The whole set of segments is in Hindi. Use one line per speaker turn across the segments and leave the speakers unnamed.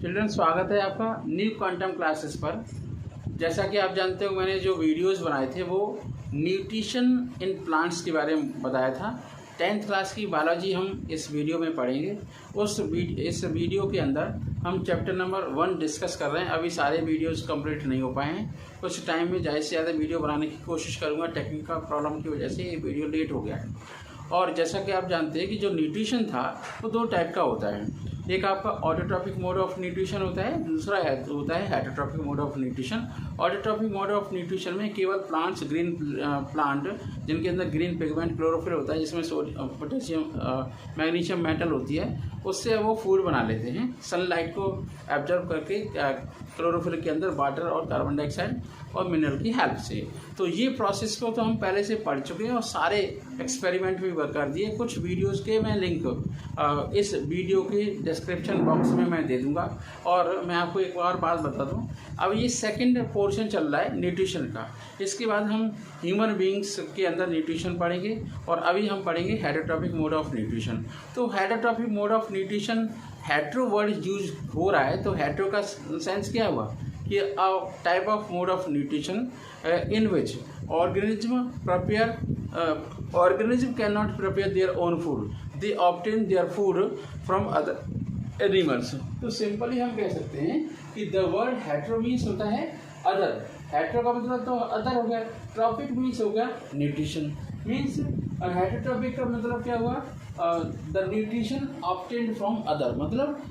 चिल्ड्रन, स्वागत है आपका न्यू क्वांटम क्लासेस पर। जैसा कि आप जानते हो, मैंने जो वीडियोस बनाए थे वो न्यूट्रिशन इन प्लांट्स के बारे में बताया था। 10th क्लास की बायोलॉजी हम इस वीडियो में पढ़ेंगे। इस वीडियो के अंदर हम चैप्टर नंबर 1 डिस्कस कर रहे हैं। अभी सारे वीडियोस कंप्लीट नहीं हो पाए हैं। कुछ टाइम में ज़्यादा से ज़्यादा वीडियो बनाने की कोशिश करूँगा। टेक्निकल प्रॉब्लम की वजह से ये वीडियो लेट हो गया है। और जैसा कि आप जानते हैं कि जो न्यूट्रिशन था वो 2 टाइप का होता है। एक आपका ऑटोट्रॉपिक मोड ऑफ न्यूट्रिशन होता है, दूसरा होता है heterotrophic mode of nutrition. Autotrophic mode of nutrition में केवल प्लांट्स, ग्रीन प्लांट जिनके अंदर ग्रीन पिगमेंट क्लोरोफिल होता है, जिसमें सोडियम, पोटेशियम, मैग्नीशियम मेटल होती है, उससे वो फूड बना लेते हैं सनलाइट को एब्जॉर्ब करके क्लोरोफिल के अंदर वाटर और कार्बन डाइऑक्साइड और मिनरल की हेल्प से। तो ये प्रोसेस को तो हम पहले से पढ़ चुके हैं और सारे एक्सपेरिमेंट भी कर दिए। कुछ वीडियोस के मैं लिंक इस वीडियो के डिस्क्रिप्शन बॉक्स में मैं दे दूंगा। और मैं आपको एक और बात बता दूं, अब ये सेकंड पोर्शन चल रहा है न्यूट्रिशन का। इसके बाद हम ह्यूमन बींग्स के अंदर न्यूट्रिशन पढ़ेंगे और अभी हम पढ़ेंगे हेटरोट्रॉपिक मोड ऑफ न्यूट्रिशन। तो heterotrophic mode of nutrition, hetero word use हो रहा है, तो हेट्रो का सेंस क्या हुआ कि a type of mode of nutrition in which organism cannot prepare their own food, they obtain their food from other animals। तो सिंपली हम कह सकते हैं कि द वर्ड हेट्रो मीन्स होता है अदर। हेट्रो का मतलब तो अदर हो गया, ट्रॉपिक मीन्स हो गया न्यूट्रिशन। मीन्स हेटरोट्रॉपिक का मतलब क्या हुआ, the nutrition obtained from other. मतलब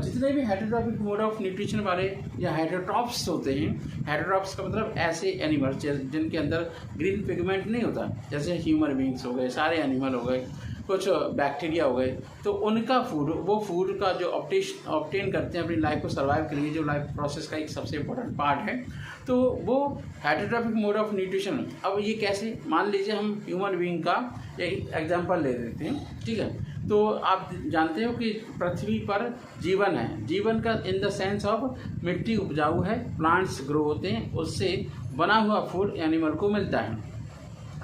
जितने भी हेटरोट्रॉपिक मोड ऑफ न्यूट्रिशन वाले या हेटरोट्रॉप्स होते हैं, हेटरोट्रॉप्स का मतलब ऐसे एनिमल्स जिनके अंदर ग्रीन पिगमेंट नहीं होता, जैसे ह्यूमन बींग्स हो गए, सारे एनिमल हो गए, कुछ बैक्टीरिया हो गए, तो उनका फूड, वो फूड का जो ऑब्टेन करते हैं अपनी लाइफ को सर्वाइव के लिए, जो लाइफ प्रोसेस का एक सबसे इम्पोर्टेंट पार्ट है, तो वो हेटरोट्रॉपिक मोड ऑफ न्यूट्रिशन। अब ये कैसे, मान लीजिए हम ह्यूमन बीइंग का एक एग्जांपल ले लेते हैं, ठीक है। तो आप जानते हो कि पृथ्वी पर जीवन है। जीवन का इन द सेंस ऑफ मिट्टी उपजाऊ है, प्लांट्स ग्रो होते हैं, उससे बना हुआ फूड एनिमल को मिलता है।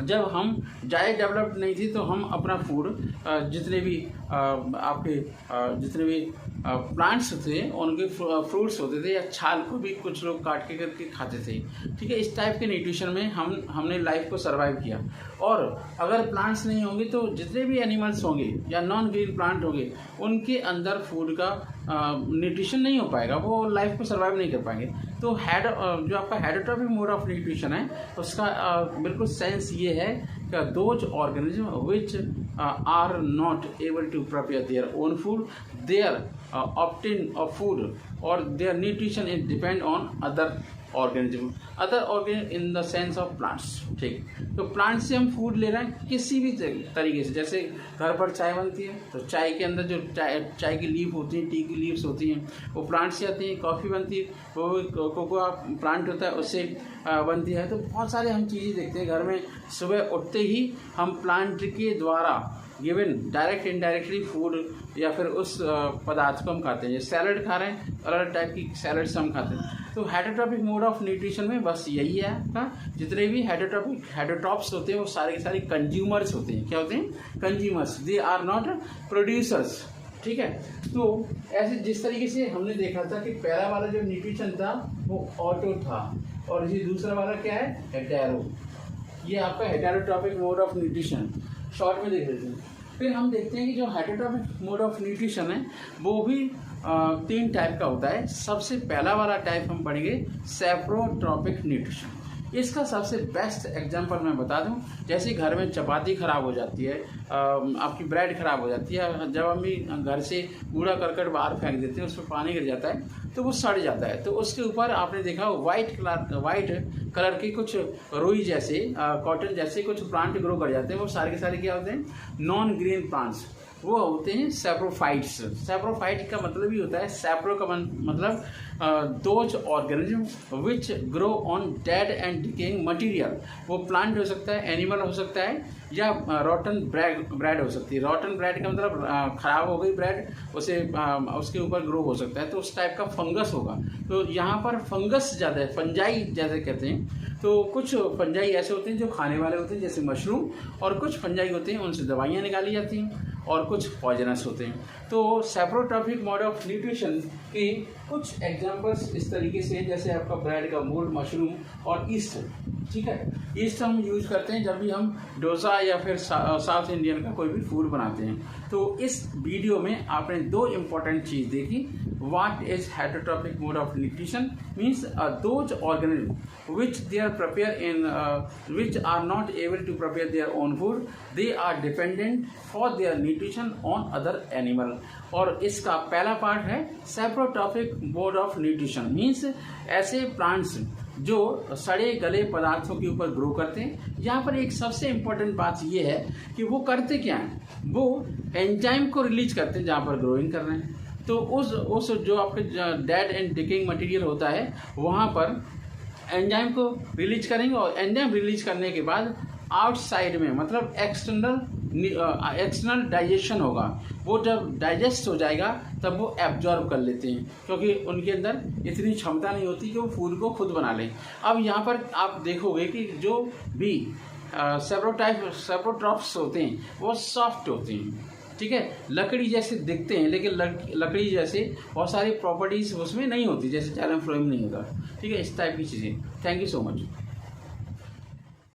जब हम डाइट डेवलप नहीं थी तो हम अपना फूड जितने भी प्लांट्स थे, उनके फ्रूट्स होते थे या छाल को भी कुछ लोग काट के करके खाते थे, ठीक है। इस टाइप के न्यूट्रिशन में हमने लाइफ को सर्वाइव किया। और अगर प्लांट्स नहीं होंगे तो जितने भी एनिमल्स होंगे या नॉन ग्रीन प्लांट होंगे, उनके अंदर फूड का न्यूट्रिशन नहीं हो पाएगा, वो लाइफ को सर्वाइव नहीं कर पाएंगे। तो जो आपका हेटरोट्रॉपिक मोड ऑफ न्यूट्रिशन है, उसका बिल्कुल सेंस ये है कि those organism which are not able to prepare their own food, their obtain of food or their nutrition is depend on other organism in the sense of plants, ठीक। तो प्लांट से हम फूड ले रहे हैं किसी भी तरीके से। जैसे घर पर चाय बनती है तो चाय के अंदर जो चाय की लीफ होती है, टी की लीव्स होती हैं, वो प्लांट से आती हैं। कॉफ़ी बनती है, वो कोकोआ प्लांट होता है, उससे बनती है। तो बहुत सारे हम चीज़ें देखते हैं घर में। सुबह उठते ही हम प्लांट के द्वारा गिवन डायरेक्ट इनडायरेक्टली फूड या फिर उस पदार्थ को हम खाते हैं। जैसे सैलड खा रहे हैं, अलग टाइप की सैलड्स हम खाते हैं। तो हेटरोट्रॉपिक मोड ऑफ न्यूट्रिशन में बस यही है आपका। जितने भी हेटरोट्रॉप्स होते हैं वो सारे के सारे कंज्यूमर्स होते हैं। क्या होते हैं? Consumers. They are not producers, ठीक है। तो ऐसे जिस तरीके से हमने देखा था कि पहला वाला जो न्यूट्रिशन था वो ऑटो था और ये दूसरा वाला क्या है? हेटेरो। ये आपका heterotrophic mode of nutrition short में देख लेते हैं। फिर हम देखते हैं कि जो हेटरोट्रॉपिक मोड ऑफ न्यूट्रिशन है वो भी 3 टाइप का होता है। सबसे पहला वाला टाइप हम पढ़ेंगे सैप्रोट्रॉपिक न्यूट्रिशन। इसका सबसे बेस्ट एग्जांपल मैं बता दूं, जैसे घर में चपाती खराब हो जाती है, आपकी ब्रेड खराब हो जाती है, जब हम भी घर से कूड़ा करकट बाहर फेंक देते हैं, उसमें पानी गिर जाता है तो वो सड़ जाता है। तो उसके ऊपर आपने देखा वाइट कलर के कुछ रुई जैसे, कॉटन जैसे कुछ प्लांट ग्रो कर जाते हैं। वो सारे के सारे क्या होते हैं? Non green plants. वो होते हैं सैप्रोफाइट्स। सैप्रोफाइट का मतलब ही होता है, सैप्रो का मतलब those organism which grow on dead and decaying material. वो प्लांट हो सकता है, एनिमल हो सकता है, या रॉटन ब्रेड हो सकती है। रॉटन ब्रेड का मतलब खराब हो गई ब्रेड, उसके ऊपर ग्रो हो सकता है, तो उस टाइप का फंगस होगा। तो यहाँ पर फंगस ज़्यादा है, फंजाई जैसे कहते हैं। तो कुछ फंजाई ऐसे होते हैं जो खाने वाले होते हैं, जैसे मशरूम, और कुछ फंजाई होते हैं उनसे दवाइयाँ निकाली जाती हैं। और कुछ पॉइजनस होते हैं। तो सेप्रोट्रॉपिक मोड ऑफ न्यूट्रिशन के कुछ एग्जांपल्स इस तरीके से, जैसे आपका ब्रेड का मोल्ड, मशरूम और ईस्ट। ठीक है, ईस्ट हम यूज करते हैं जब भी हम डोसा या फिर साउथ इंडियन का कोई भी फूड बनाते हैं। तो इस वीडियो में आपने दो इम्पॉर्टेंट चीज़ देखी। What is heterotrophic mode of nutrition means those organism which they are prepare in which are not able to prepare their own food, they are dependent for their nutrition on other animal। और इसका पहला पार्ट है saprotrophic mode of nutrition means ऐसे प्लांट्स जो सड़े गले पदार्थों के ऊपर ग्रो करते हैं। यहाँ पर एक सबसे इम्पोर्टेंट बात ये है कि वो करते क्या हैं, वो एंजाइम को रिलीज करते हैं जहाँ पर ग्रोइंग कर रहे हैं। तो उस जो आपके डेड एंड डिकेइंग मटेरियल होता है वहाँ पर एंजाइम को रिलीज करेंगे, और एंजाइम रिलीज करने के बाद आउटसाइड में मतलब एक्सटर्नल डाइजेशन होगा। वो जब डाइजेस्ट हो जाएगा तब वो एब्जॉर्ब कर लेते हैं, क्योंकि उनके अंदर इतनी क्षमता नहीं होती कि वो फूड को खुद बना लें। अब यहाँ पर आप देखोगे कि जो भी सेप्रोट्रॉप्स होते हैं वो सॉफ्ट होते हैं। ठीक है, लकड़ी जैसे दिखते हैं, लेकिन लकड़ी जैसे बहुत सारी प्रॉपर्टीज उसमें नहीं होती, जैसे चैलम फ्लोएम नहीं होता। ठीक है, इस टाइप की चीज़ें। Thank you so much.